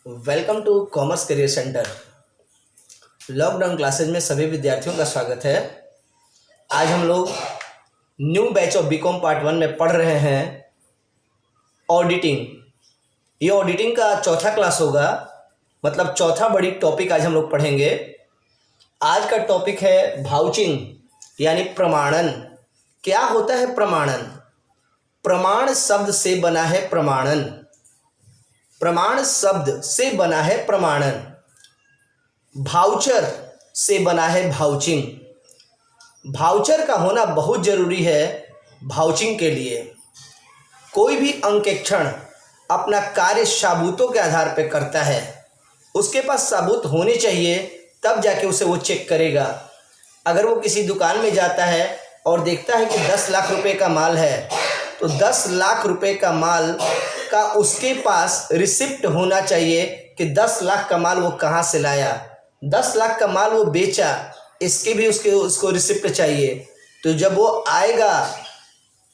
Welcome to commerce career centre. Lockdown classes में सभी विद्यार्थियों का स्वागत है। आज हम लोग new batch of BCom part 1 में पढ़ रहे हैं ऑडिटिंग। ये ऑडिटिंग का चौथा क्लास होगा, मतलब चौथा बड़ी टॉपिक आज हम लोग पढ़ेंगे। आज का टॉपिक है भाउचिंग यानी प्रमाणन। क्या होता है प्रमाणन? प्रमाण शब्द से बना है प्रमाणन। प्रमाण शब्द से बना है प्रमाणन। भाउचर से बना है भाउचिंग। भाउचर का होना बहुत जरूरी है भाउचिंग के लिए। कोई भी अंकेक्षण अपना कार्य सबूतों के आधार पर करता है। उसके पास सबूत होने चाहिए, तब जाके उसे वो चेक करेगा। अगर वो किसी दुकान में जाता है और देखता है कि 10 लाख रुपए का माल है, तो 10 लाख रुपए का माल का उसके पास रिसिप्ट होना चाहिए कि 10 लाख का माल वो कहाँ से लाया, 10 लाख का माल वो बेचा, इसके भी उसको रिसिप्ट चाहिए। तो जब वो आएगा,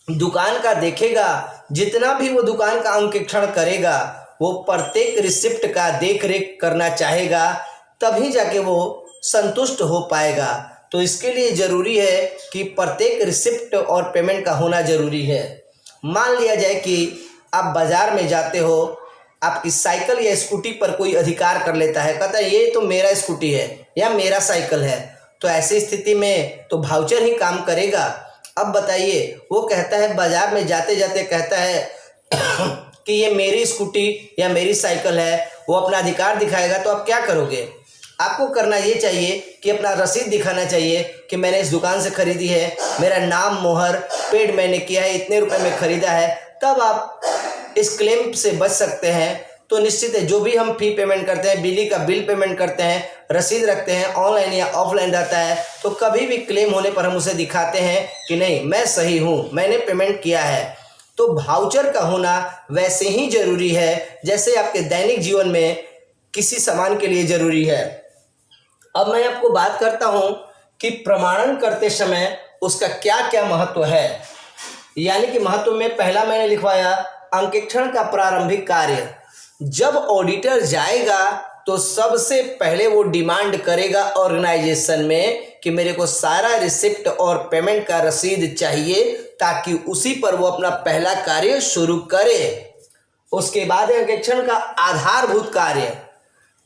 दुकान का देखेगा, जितना भी वो दुकान का अंकेक्षण करेगा, वो प्रत्येक रिसिप्ट का देख रेख करना चाहेगा, तभी जाके वो संतुष्ट हो पाएगा। तो इसके लिए ज़रूरी है कि प्रत्येक रिसिप्ट और पेमेंट का होना ज़रूरी है। मान लिया जाए कि आप बाज़ार में जाते हो, आपकी साइकिल या स्कूटी पर कोई अधिकार कर लेता है, कहता है ये तो मेरा स्कूटी है या मेरा साइकिल है, तो ऐसी स्थिति में तो भाउचर ही काम करेगा। अब बताइए, वो कहता है बाज़ार में जाते जाते कहता है कि ये मेरी स्कूटी या मेरी साइकिल है, वो अपना अधिकार दिखाएगा, तो आप क्या करोगे? आपको करना ये चाहिए कि अपना रसीद दिखाना चाहिए कि मैंने इस दुकान से खरीदी है, मेरा नाम मोहर पेड मैंने किया है, इतने रुपए में खरीदा है, तब आप इस क्लेम से बच सकते हैं। तो निश्चित है, जो भी हम फी पेमेंट करते हैं, बिजली का बिल पेमेंट करते हैं, रसीद रखते हैं, ऑनलाइन या ऑफलाइन रहता है, तो कभी भी क्लेम होने पर हम उसे दिखाते हैं कि नहीं मैं सही हूँ, मैंने पेमेंट किया है। तो भाउचर का होना वैसे ही जरूरी है जैसे आपके दैनिक जीवन में किसी सामान के लिए जरूरी है। अब मैं आपको बात करता हूं कि प्रमाणन करते समय उसका क्या क्या महत्व है। यानी कि महत्व में पहला मैंने लिखवाया अंकेक्षण का प्रारंभिक कार्य। जब ऑडिटर जाएगा तो सबसे पहले वो डिमांड करेगा ऑर्गेनाइजेशन में कि मेरे को सारा रिसिप्ट और पेमेंट का रसीद चाहिए, ताकि उसी पर वो अपना पहला कार्य शुरू करे। उसके बाद अंकेक्षण का आधारभूत कार्य।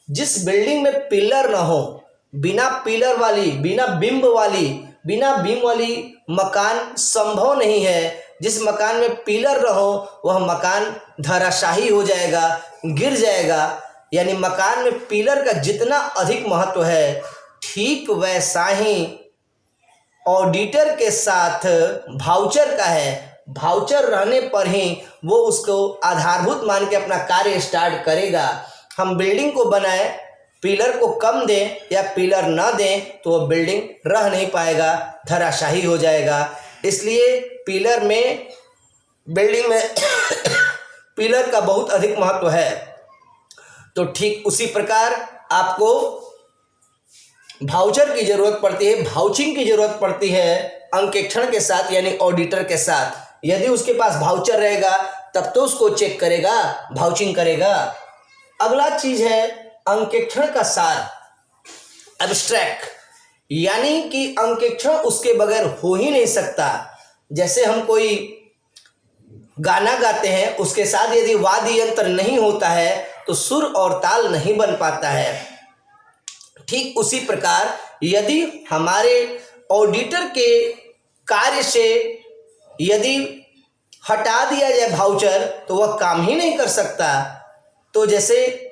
जिस बिल्डिंग में पिलर न हो, बिना पिलर वाली, बिना बीम वाली मकान संभव नहीं है। जिस मकान में पिलर न हो वह मकान धराशायी हो जाएगा, गिर जाएगा। यानी मकान में पिलर का जितना अधिक महत्व है, ठीक वैसा ही ऑडिटर के साथ भाउचर का है। भाउचर रहने पर ही वो उसको आधारभूत मान के अपना कार्य स्टार्ट करेगा। हम बिल्डिंग को बनाए, पिलर को कम दें या पिलर ना दें, तो वो बिल्डिंग रह नहीं पाएगा, धराशायी हो जाएगा। इसलिए बिल्डिंग में पिलर का बहुत अधिक महत्व है। तो ठीक उसी प्रकार आपको भाउचर की जरूरत पड़ती है, भाउचिंग की जरूरत पड़ती है अंकेक्षण के साथ, यानी ऑडिटर के साथ। यदि उसके पास भाउचर रहेगा तब तो उसको चेक करेगा, भाउचिंग करेगा। अगला चीज है अंकेक्षण का सार, एब्स्ट्रैक्ट। यानी कि अंकेक्षण उसके बगैर हो ही नहीं सकता। जैसे हम कोई गाना गाते हैं, उसके साथ यदि वाद्य यंत्र नहीं होता है तो सुर और ताल नहीं बन पाता है। ठीक उसी प्रकार यदि हमारे ऑडिटर के कार्य से यदि हटा दिया जाए भाउचर, तो वह काम ही नहीं कर सकता। तो जैसे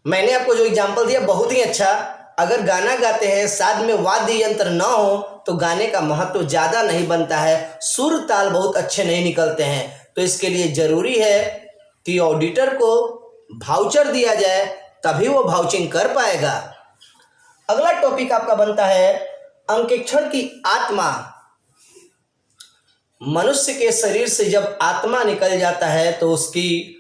मैंने आपको जो एग्जांपल दिया बहुत ही अच्छा। अगर गाना गाते हैं, साथ में वाद्य यंत्र ना हो, तो गाने का महत्व ज़्यादा नहीं बनता है, सुर ताल बहुत अच्छे नहीं निकलते हैं। तो इसके लिए ज़रूरी है कि ऑडिटर को भाउचर दिया जाए, तभी वो भाउचिंग कर पाएगा। अगला टॉपिक आपका बनता है अंकेक्षण की आत्मा। मनुष्य के शरीर से जब आत्मा निकल जाता है तो उसकी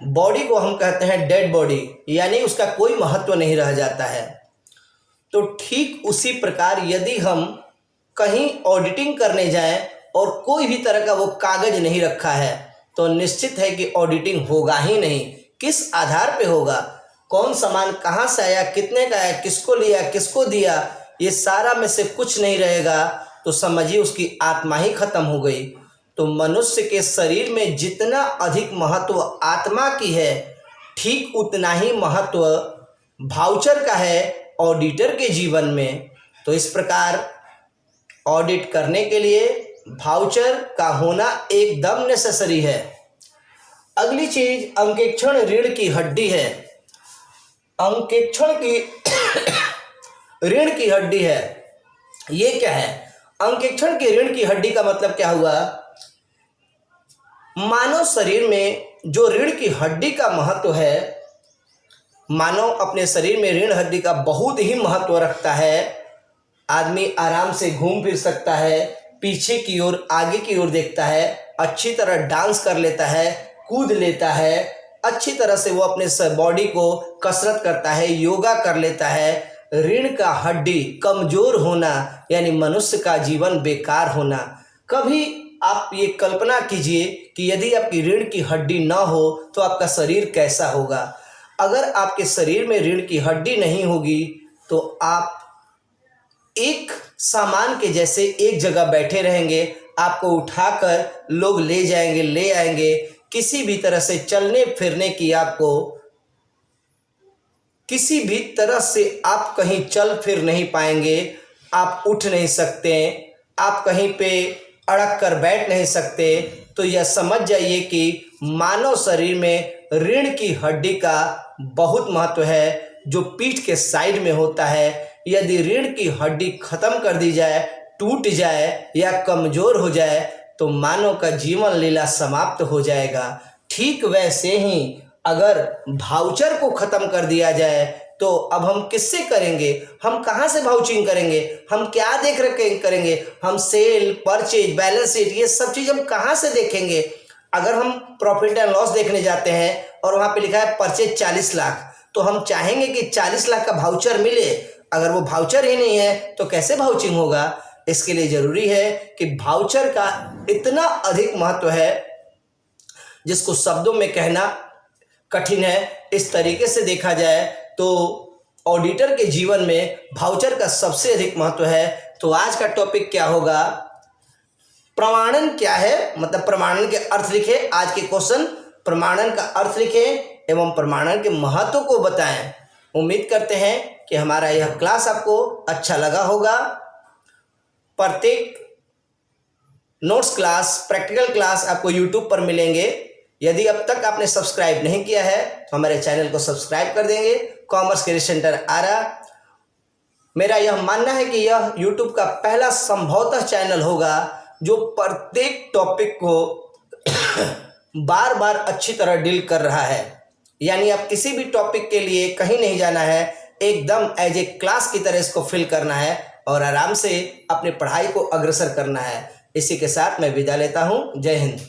बॉडी को हम कहते हैं डेड बॉडी, यानी उसका कोई महत्व नहीं रह जाता है। तो ठीक उसी प्रकार यदि हम कहीं ऑडिटिंग करने जाएं और कोई भी तरह का वो कागज नहीं रखा है, तो निश्चित है कि ऑडिटिंग होगा ही नहीं। किस आधार पे होगा? कौन सामान कहाँ से आया, कितने का आया, किसको लिया, किसको दिया, ये सारा में से कुछ नहीं रहेगा तो समझिए उसकी आत्मा ही खत्म हो गई। तो मनुष्य के शरीर में जितना अधिक महत्व आत्मा की है, ठीक उतना ही महत्व भाउचर का है ऑडिटर के जीवन में। तो इस प्रकार ऑडिट करने के लिए भाउचर का होना एकदम नेसेसरी है। अगली चीज अंकेक्षण ऋण की हड्डी है। अंकेक्षण की ऋण की हड्डी है। ये क्या है? अंकेक्षण की ऋण की हड्डी का मतलब क्या हुआ? मानव शरीर में जो रीढ़ की हड्डी का महत्व है, मानव अपने शरीर में रीढ़ हड्डी का बहुत ही महत्व रखता है। आदमी आराम से घूम फिर सकता है, पीछे की ओर आगे की ओर देखता है, अच्छी तरह डांस कर लेता है, कूद लेता है, अच्छी तरह से वो अपने बॉडी को कसरत करता है, योगा कर लेता है। रीढ़ का हड्डी कमजोर होना यानी मनुष्य का जीवन बेकार होना। कभी आप ये कल्पना कीजिए कि यदि आपकी रीढ़ की हड्डी ना हो तो आपका शरीर कैसा होगा। अगर आपके शरीर में रीढ़ की हड्डी नहीं होगी तो आप एक सामान के जैसे एक जगह बैठे रहेंगे, आपको उठाकर लोग ले जाएंगे, ले आएंगे। किसी भी तरह से चलने फिरने की आपको किसी भी तरह से आप कहीं चल फिर नहीं पाएंगे, आप उठ नहीं सकते, आप कहीं पे अड़क कर बैठ नहीं सकते। तो यह समझ जाइए कि मानव शरीर में रीढ़ की हड्डी का बहुत महत्व है, जो पीठ के साइड में होता है। यदि रीढ़ की हड्डी खत्म कर दी जाए, टूट जाए या कमजोर हो जाए तो मानव का जीवन लीला समाप्त हो जाएगा। ठीक वैसे ही अगर भाउचर को खत्म कर दिया जाए तो अब हम किससे करेंगे? हम कहाँ से भाउचिंग करेंगे? हम क्या देख रखे करेंगे? हम सेल, परचेज, बैलेंस शीट, ये सब चीज़ हम कहाँ से देखेंगे? अगर हम प्रॉफिट एंड लॉस देखने जाते हैं और वहाँ पे लिखा है परचेज 40 लाख, तो हम चाहेंगे कि 40 लाख का भाउचर मिले। अगर वो भाउचर ही नहीं है तो कैसे भाउचिंग होगा? इसके लिए जरूरी है कि भाउचर का इतना अधिक महत्व है जिसको शब्दों में कहना कठिन है। इस तरीके से देखा जाए तो ऑडिटर के जीवन में भाउचर का सबसे अधिक महत्व है। तो आज का टॉपिक क्या होगा? प्रमाणन क्या है, मतलब प्रमाणन के अर्थ लिखे। आज के क्वेश्चन प्रमाणन का अर्थ लिखें एवं प्रमाणन के महत्व को बताएं। उम्मीद करते हैं कि हमारा यह क्लास आपको अच्छा लगा होगा। प्रत्येक नोट्स क्लास, प्रैक्टिकल क्लास आपको यूट्यूब पर मिलेंगे। यदि अब तक आपने सब्सक्राइब नहीं किया है तो हमारे चैनल को सब्सक्राइब कर देंगे। कॉमर्स कैरियर सेंटर आरा, मेरा यह मानना है कि यह यूट्यूब का पहला संभवतः चैनल होगा जो प्रत्येक टॉपिक को बार बार अच्छी तरह डील कर रहा है। यानी आप किसी भी टॉपिक के लिए कहीं नहीं जाना है, एकदम एज ए क्लास की तरह इसको फिल करना है और आराम से अपनी पढ़ाई को अग्रसर करना है। इसी के साथ मैं विदा लेता हूँ। जय हिंद।